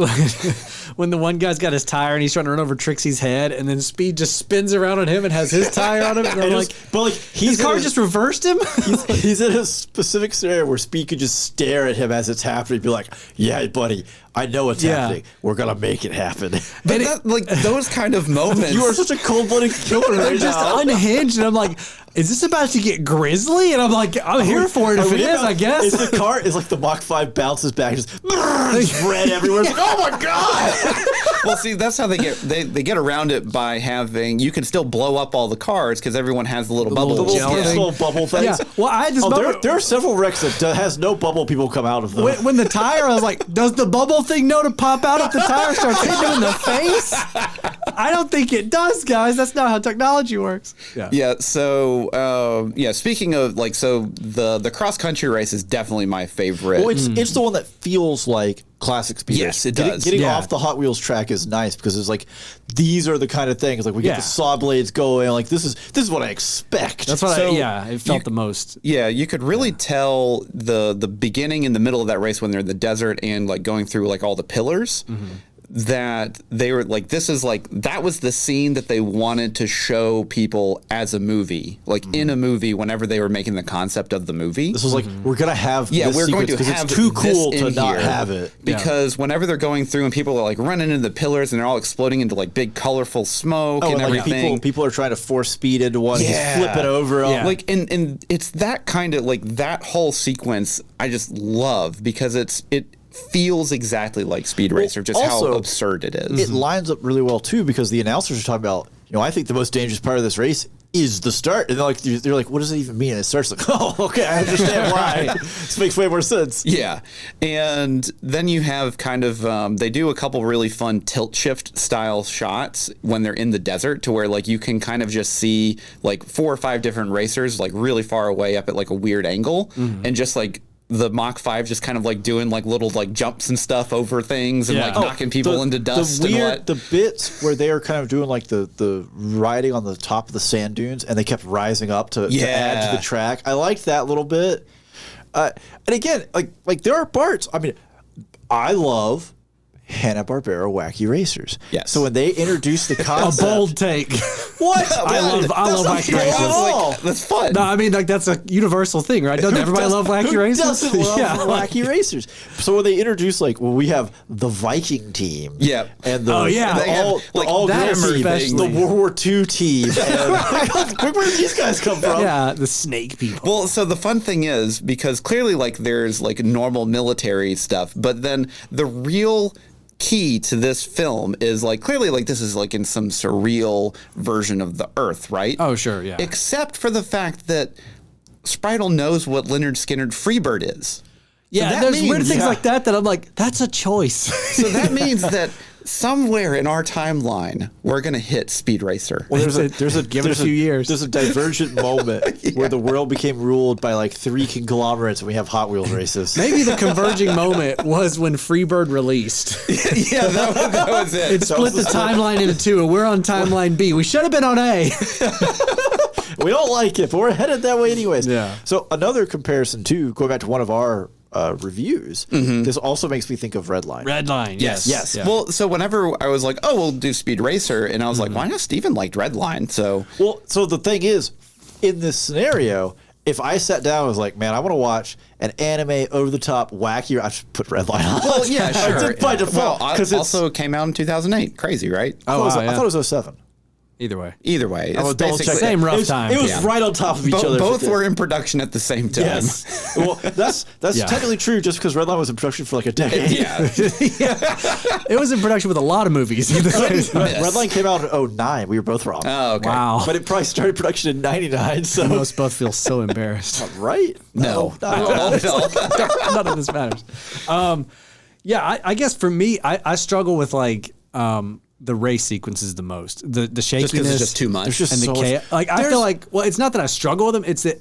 when the one guy's got his tire and he's trying to run over Trixie's head, and then Speed just spins around on him and has his tire on him. And I'm like, his car just reversed him. He's in a specific scenario where Speed could just stare at him as it's happening, and be like, "Yeah, buddy, I know what's happening. We're gonna make it happen." But like those kind of moments. You are such a cold-blooded killer right just now. unhinged, and I'm like, is this about to get grisly? And I'm like, I'm here for it if it is, I guess. Is the car? Is like the Mach 5 bounces back, just red everywhere. It's like, oh my god! Well, see, that's how they get around it by having you can still blow up all the cars because everyone has the little bubble. The little, Yeah. little bubble things. Yeah. Well, I had this moment. There are several wrecks that has no bubble people come out of them. When the tire, I was like, does the bubble thing know to pop out if the tire starts hitting him in the face? I don't think it does, guys. That's not how technology works. Yeah. So speaking of like, so the cross country race is definitely my favorite. Well, it's the one that feels like classic speed Yes, race. it does. Getting Yeah. off the Hot Wheels track is nice because it's like these are the kind of things like we get the saw blades going. Like this is what I expect. That's what So it felt the most. Yeah, you could really tell the beginning and the middle of that race when they're in the desert and like going through like all the pillars. That they were like, this is like, that was the scene that they wanted to show people as a movie, like in a movie whenever they were making the concept of the movie. This was like we're gonna have this we're going sequence to 'cause have it's too this cool to in not here. have it. Because whenever they're going through and people are like running into the pillars and they're all exploding into like big colorful smoke and like everything. people are trying to force speed into one, just flip it over. Yeah. Like and it's that kind of like that whole sequence I just love because it feels exactly like Speed Racer, just also, how absurd it is. It lines up really well too because the announcers are talking about, I think the most dangerous part of this race is the start, and they're like, what does it even mean? And it starts like, oh, okay, I understand why. This makes way more sense. Yeah, and then you have kind of they do a couple really fun tilt shift style shots when they're in the desert to where like you can kind of just see like 4 or 5 different racers like really far away up at like a weird angle and just like the Mach 5 just kind of like doing like little like jumps and stuff over things and like knocking people into dust The bits where they are kind of doing like the riding on the top of the sand dunes and they kept rising up to add to the track. I liked that little bit. And again, like there are parts. I mean, I love Hanna-Barbera Wacky Racers. Yes. So when they introduced the A concept, bold take. what? I love Wacky I Races. was like, that's fun. No, I mean, like, that's a universal thing, right? Doesn't everybody love Wacky Races? Who doesn't love Wacky Racers? So when they introduce, like, we have the Viking team. Yeah. And the, Oh, yeah. and the They have, all, like, the all that girl team, especially. the World War II team. And where did these guys come from? Yeah, the snake people. Well, so the fun thing is because clearly like there's like normal military stuff, but then the real key to this film is like clearly like this is like in some surreal version of the Earth, right? Oh, sure, yeah. Except for the fact that Spritle knows what Leonard Skinner Freebird is. Yeah, that there's weird means- things yeah. like that I'm like, that's a choice. So that means that somewhere in our timeline we're gonna hit Speed Racer. Well, there's a Give it a few years. There's a divergent moment where the world became ruled by like 3 conglomerates and we have Hot Wheels races. Maybe the converging moment was when Freebird released. Yeah, that was it. It split the timeline into 2, and we're on timeline B. We should have been on A. We don't like it, but we're headed that way anyways. Yeah. So another comparison too, going back to one of our reviews, this also makes me think of Redline. Red line, yes. Yes. Yeah. Well, so whenever I was like, oh, we'll do Speed Racer, and I was like, why not Steven liked Redline? So Well, so the thing is, in this scenario, if I sat down and was like, man, I want to watch an anime over the top wacky, I should put Redline on. well, yeah, sure. I did by default Well, because also came out in 2008. Crazy, right? I thought it was 07. Either way. Either way, will it's double check basically that. Same rough It was, time. It was Yeah. right on top of each other. both were in production at the same time. Yes. Well, that's Yeah. technically true just because Redline was in production for like a decade. Yeah. It was in production with a lot of movies. Redline came out in 2009. We were both wrong. Oh, okay. Wow. But it probably started production in 99, so. Most both feel so embarrassed. Right? No. not at all. None of this matters. Yeah, I guess for me, I struggle with like the race sequences the most. The shakiness. Just because it's just too much. There's just and the so chaos. Like I feel like, well, it's not that I struggle with them. It's that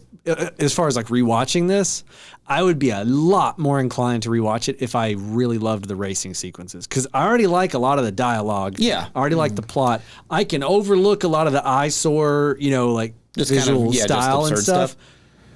as far as like rewatching this, I would be a lot more inclined to rewatch it if I really loved the racing sequences, because I already like a lot of the dialogue. Yeah. I already like the plot. I can overlook a lot of the eyesore, like Just kind of, visual just style and absurd stuff. stuff.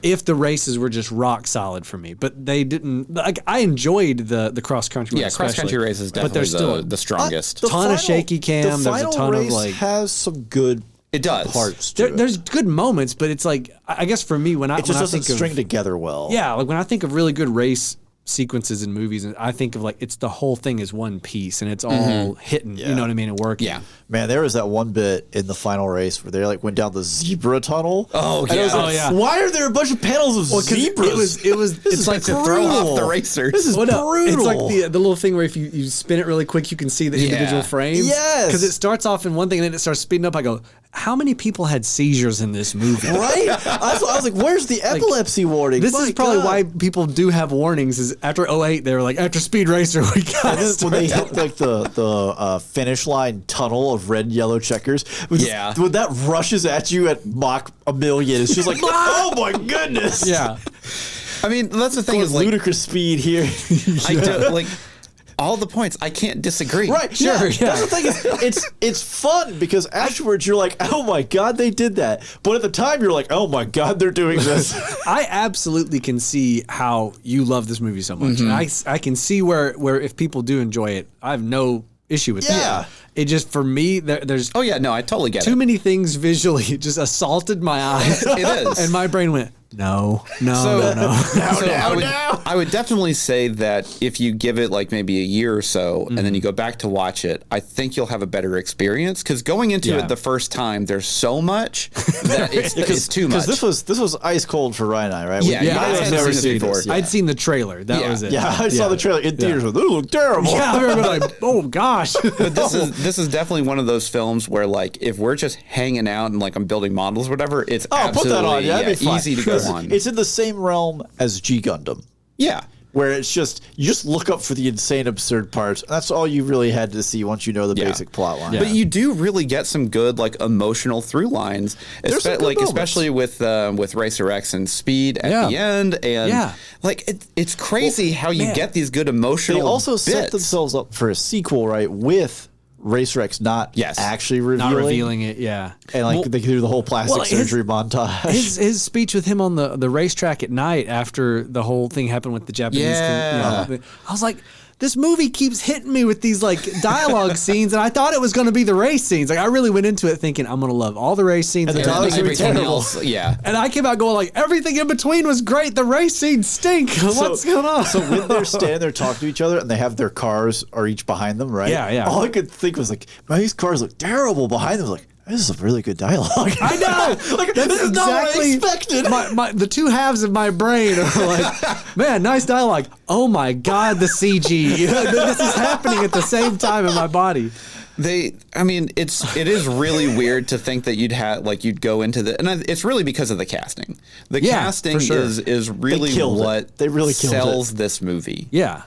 If the races were just rock solid for me, but they didn't. Like I enjoyed the cross country. Yeah, cross country race is but they're definitely still the strongest. The ton of shaky cam, The there's a final ton of, race like- has some good It does. parts to it. There's good moments, but it's like I guess for me when I It just when I doesn't think of, string together well. yeah, like when I think of really good race sequences in movies, and I think of like it's the whole thing is one piece and it's all hitting. You know what I mean? And working. Yeah. Man, there was that one bit in the final race where they like went down the zebra tunnel. Oh, And I was yeah. like, Oh, yeah. Why are there a bunch of panels of 'cause zebras? It was. It's like to throw off the racers. This is Well, no, brutal. it's like the little thing where if you spin it really quick, you can see the individual frames. Yes. Because it starts off in one thing and then it starts speeding up. I go, how many people had seizures in this movie? Right? I was like, where's the epilepsy warning? This My is probably God. why people do have warnings. Is after 2008, they were like, after Speed Racer, we got And then when they hit like the finish line tunnel of red and yellow checkers, when that rushes at you at Mach 1,000,000, it's just like, oh my goodness! Yeah. I mean, that's the thing is like ludicrous speed here. I do, like all the points. I can't disagree. Right, Sure, yeah. That's the thing. It's fun because afterwards you're like, oh my God, they did that. But at the time you're like, oh my God, they're doing this. I absolutely can see how you love this movie so much. And I can see where if people do enjoy it, I have no issue with Yeah. that. It just, for me, there's Oh yeah, no, I totally get too it. many things visually just assaulted my eyes. It is. And my brain went, no. So now. I would definitely say that if you give it like maybe a year or so and then you go back to watch it, I think you'll have a better experience, because going into Yeah. it the first time, there's so much that it's too much. Because this was ice cold for Ryan and I, right? Yeah, Yeah, I I had had never never seen seen it before. this. I'd seen the trailer. That Yeah. was it. Yeah, I saw the trailer in theaters. They look terrible. Yeah, I remember like, oh gosh. But this is definitely one of those films where like if we're just hanging out and like I'm building models or whatever, it's Oh, put that on. absolutely Yeah, that'd be fine. easy to go on. It's in the same realm as G Gundam, Yeah. where it's just you just look up for the insane, absurd parts. That's all you really had to see once you know the Yeah. basic plot line. But you do really get some good like emotional through lines, There's some good like moments. especially with Racer X and Speed at Yeah. the end, and Yeah. like it's crazy how you man. get these good emotional. They also set bits. themselves up for a sequel, right? With Racer X not Yes. actually revealing, Not revealing it, yeah. and like they can do the whole plastic Well, his- surgery montage. His speech with him on the racetrack at night after the whole thing happened with the Japanese. Yeah. I was like, this movie keeps hitting me with these like dialogue scenes, and I thought it was going to be the race scenes. Like I really went into it thinking I'm going to love all the race scenes. And the and dialogue's everything. gonna be everything terrible. else, yeah. And I came out going like everything in between was great. The race scenes stink. What's going on? So when they're standing there talking to each other and they have their cars are each behind them, right? Yeah, yeah. All I could think was like, man, these cars look terrible behind them. Like, this is a really good dialogue. I know. Like, That's this is not what I exactly expected. The two halves of my brain are like, man, nice dialogue. Oh my God, the CG. This is happening at the same time in my body. I mean, it is really weird to think that you'd go into the, and it's really because of the casting. The Yeah, casting for sure. is really killed it. what They really killed sells this movie. Yeah.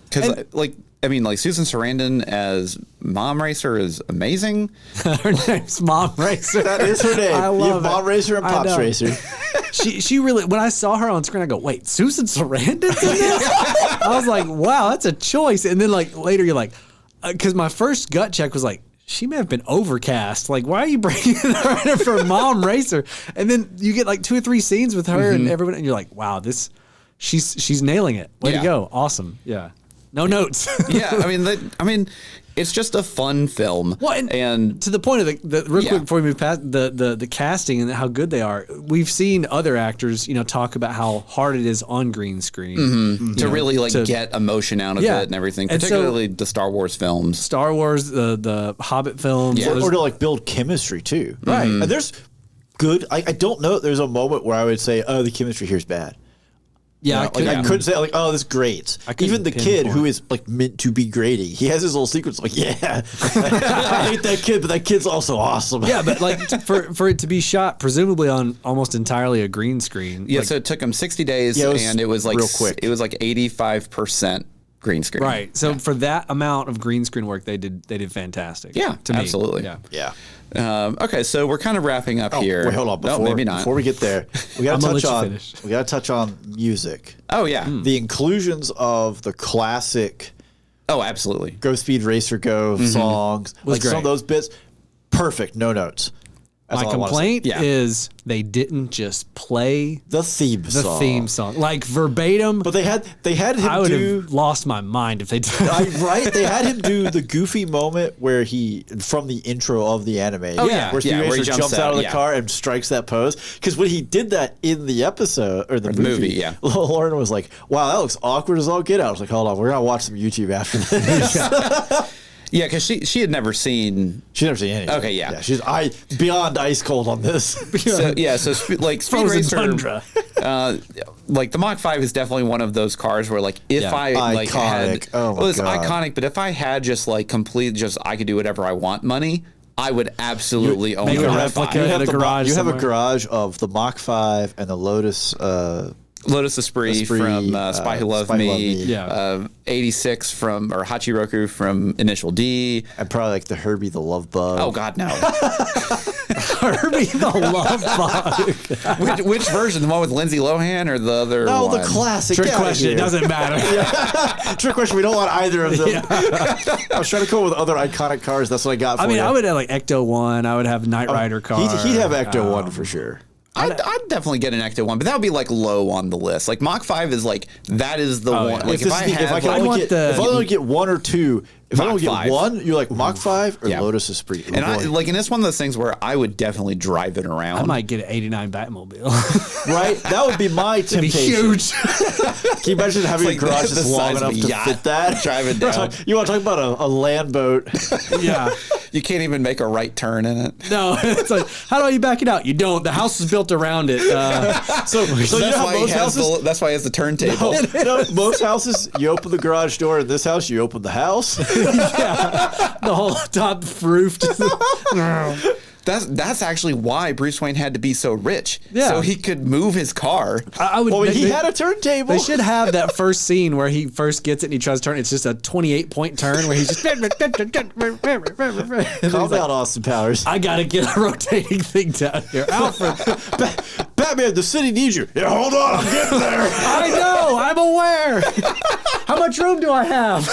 Because like Susan Sarandon as Mom Racer is amazing. Her name's Mom Racer. That is her name. I You love have Mom it. Racer and I Pops know. Racer. She really, when I saw her on screen, I go, wait, Susan Sarandon's in this? I was like, wow, that's a choice. And then like later you're like, because my first gut check was like, she may have been overcast. Like, why are you bringing her in for Mom Racer? And then you get like 2 or 3 scenes with her and everyone, and you're like, wow, she's nailing it. Way to Yeah. go. Awesome. Yeah. No notes. Yeah, I mean, It's just a fun film. Well, and to the point of the real Yeah. quick before we move past the casting and how good they are, we've seen other actors, talk about how hard it is on green screen to really get emotion out of Yeah. it and everything, And so- particularly the Star Wars films. Star Wars, the Hobbit films. Yeah. There's- Or to like build chemistry too. Right. And there's good. I don't know. There's a moment where I would say, "Oh, the chemistry here's bad." yeah, I couldn't say like, "Oh, this is great." couldn't Even the kid pinpoint. who is like meant to be Grady, he has his little secrets. Like, yeah, I hate that kid, but that kid's also awesome. Yeah, but like for it to be shot presumably on almost entirely a green screen. Yeah, like, so it took them 60 days, Yeah, and it was like real quick. It was like 85% green screen. right. So for that amount of green screen work, they did fantastic. Yeah, to me. absolutely. Yeah. yeah. Okay, so we're kind of wrapping up here. Wait, hold on. No, maybe not. Before we get there, we I'm got gonna to touch let you on finish. we got to touch on music. Oh yeah. The inclusions of the classic Oh, absolutely. Go Speed Racer Go songs, Was like some of great. those bits, perfect. No notes. That's My all I wanna say. complaint Yeah. is they didn't just play The theme the song. theme song like verbatim. But they had him I would do have lost my mind if they did. right. They had him do the goofy moment where he from the intro of the anime. Oh, yeah. where Speed Yeah, where he Racer jumps jumps out of the out, yeah. car and strikes that pose. Because when he did that in the episode or the movie, yeah. Lauren was like, "Wow, that looks awkward as all get out." I was like, "Hold on, we're gonna watch some YouTube after this." Yeah, because she had never seen. She's never seen anything. Okay, yeah. She's beyond ice cold on this. So yeah, so like Speed Frozen Racer, tundra. like the Mach 5 is definitely one of those cars where like if Yeah. I like had, Iconic. Oh my well, it's God. iconic, but if I had just like complete, just I could do whatever I want money, I would absolutely own make the a Mach replica 5. in a garage You have a somewhere. garage of the Mach 5 and the Lotus. Lotus Esprit, Esprit, from Spy Who Loved Spy Who Loved Me, Me. Yeah. 86 from, or Hachiroku from Initial D. And probably like the Herbie the Love Bug. Oh God, no. Herbie the Love Bug. which version? The one with Lindsay Lohan or the other No, one? the classic. Trick Get outta question. here. It doesn't matter. Trick question. We don't want either of them. I was trying to come up with other iconic cars. That's what I got for I mean, you. I would have like Ecto 1. I would have Knight Rider car. He'd have Ecto 1 for sure. I'd definitely get an Ecto 1, but that would be like low on the list. Like Mach 5 is like, that is the one. yeah. Like if I if have, I can like, only get one or two, if I Mach don't get 5. one, you're like Mach 5 or Yeah. Lotus Esprit. and I like, and it's one of those things where I would definitely drive it around. I might get an 89 Batmobile. right? That would be my It'd be temptation. huge. Can you imagine having It's a like garage the that's long size of enough a to yacht. fit that? Drive it down. You want to talk about a land boat? Yeah. You can't even make a right turn in it. No, it's like, how do you back it out? You don't. The house is built around it. So you know that's, how why he most has houses... that's why he has the turntable. No, most houses, you open the garage door. In this house, you open the house. The whole top roof. Just, That's actually why Bruce Wayne had to be so rich. Yeah. So he could move his car. I would. Well, he they- had a turntable. They should have that first scene where he first gets it and he tries to turn. It's just a 28-point turn where he's just. Calm down, Austin Powers. I gotta get a rotating thing down here, Alfred. Batman, the city needs you. Yeah, hold on, I'm getting there. I know. I'm aware. How much room do I have?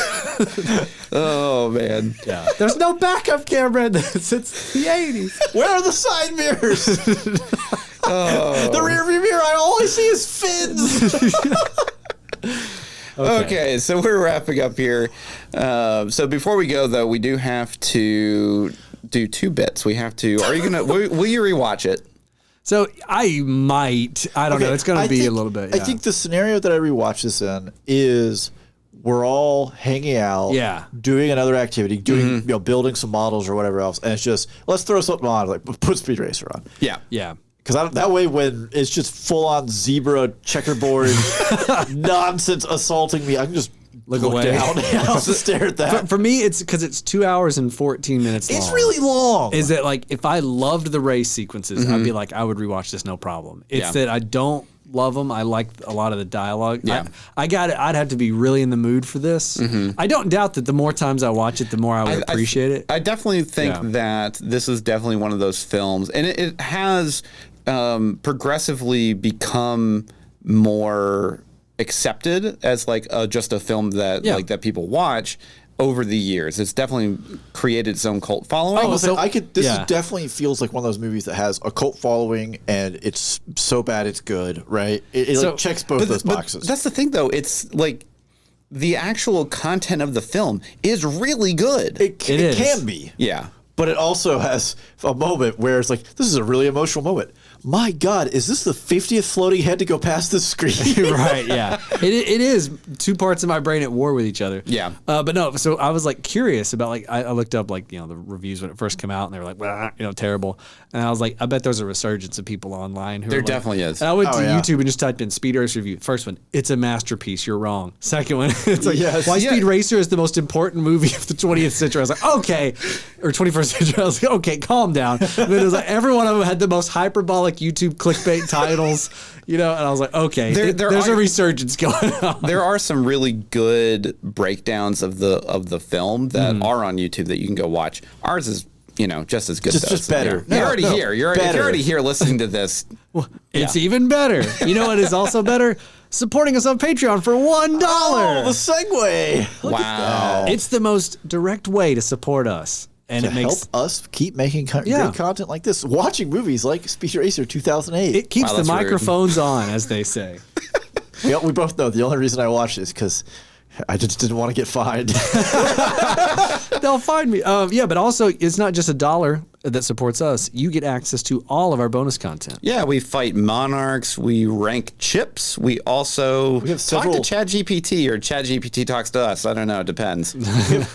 Oh man. Yeah. There's no backup camera in this. It's the 80s. Where are the side mirrors? The rear view mirror, I only see his fins. Okay, so we're wrapping up here. So before we go, though, we do have to do two bits. We have to. Are you gonna? will you rewatch it? So I might. I don't know. It's going to be a little bit. I Yeah. think the scenario that I rewatch this in is we're all hanging out, Yeah. doing another activity, doing building some models or whatever else, and it's just let's throw something on, like put Speed Racer on. Yeah. Yeah. Because that way, when it's just full on zebra checkerboard nonsense assaulting me, I can just Look look away. down and I'll just stare at that. For me, it's because it's 2 hours and 14 minutes long. It's really long. Is that like if I loved the race sequences, I'd be like, I would rewatch this no problem. It's Yeah. that I don't love them. I like a lot of the dialogue. Yeah. I got it. I'd have to be really in the mood for this. I don't doubt that the more times I watch it, the more I would appreciate it. I definitely think Yeah. that this is definitely one of those films, and it has progressively become more accepted as like just a film that Yeah. like that people watch over the years. It's definitely created its own cult following. Oh, so- This yeah. is definitely feels like one of those movies that has a cult following, and it's so bad it's good, right? It So- like checks both those But boxes. that's the thing, though. It's like the actual content of the film is really good. It is. can be. Yeah. But it also has a moment where it's like, this is a really emotional moment. My God, is this the 50th floating head to go past the screen? Right, yeah. It is two parts of my brain at war with each other. Yeah. But no, so I was like curious about like, I looked up like, the reviews when it first came out and they were like, well, terrible. And I was like, I bet there's a resurgence of people online who There are like, definitely is. And I went to yeah. YouTube and just typed in Speed Racer review. First one, it's a masterpiece. You're wrong. Second one, it's like, Yes. why Yeah. Speed Racer is the most important movie of the 20th century. I was like, okay. Or 21st century. I was like, okay, calm down. And then it was like, every one of them had the most hyperbolic YouTube clickbait titles, and I was like, okay, there's a resurgence going on. There are some really good breakdowns of the film that are on YouTube that you can go watch. Ours is, just as good. Just better. Yeah. No, You're already no, here. You're better. already here listening to this. It's even better. You know what is also better? Supporting us on Patreon for $1. Oh, the segue. Look at Wow. that. It's the most direct way to support us. And To it makes help us keep making Yeah. great content like this. Watching movies like Speed Racer 2008. it keeps Wow, the that's rude. microphones on, as they say. We both know the only reason I watched is because I just didn't want to get fined. They'll find me. But also it's not just $1 that supports us. You get access to all of our bonus content. Yeah, we fight monarchs. We rank chips. We also have talk several- to ChatGPT, or ChatGPT talks to us. I don't know. It depends.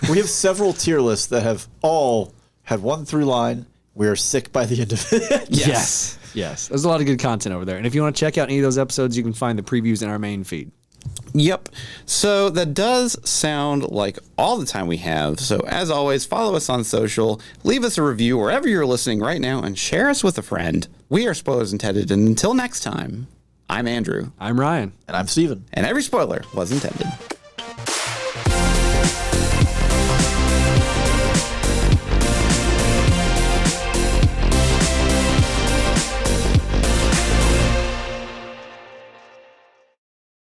We have several tier lists that have all had one through line. We are sick by the end of it. Yes. There's a lot of good content over there. And if you want to check out any of those episodes, you can find the previews in our main feed. Yep. So that does sound like all the time we have. So as always, follow us on social, leave us a review wherever you're listening right now, and share us with a friend. We are Spoilers Intended, and until next time, I'm Andrew. I'm Ryan. And I'm Steven. And every spoiler was intended.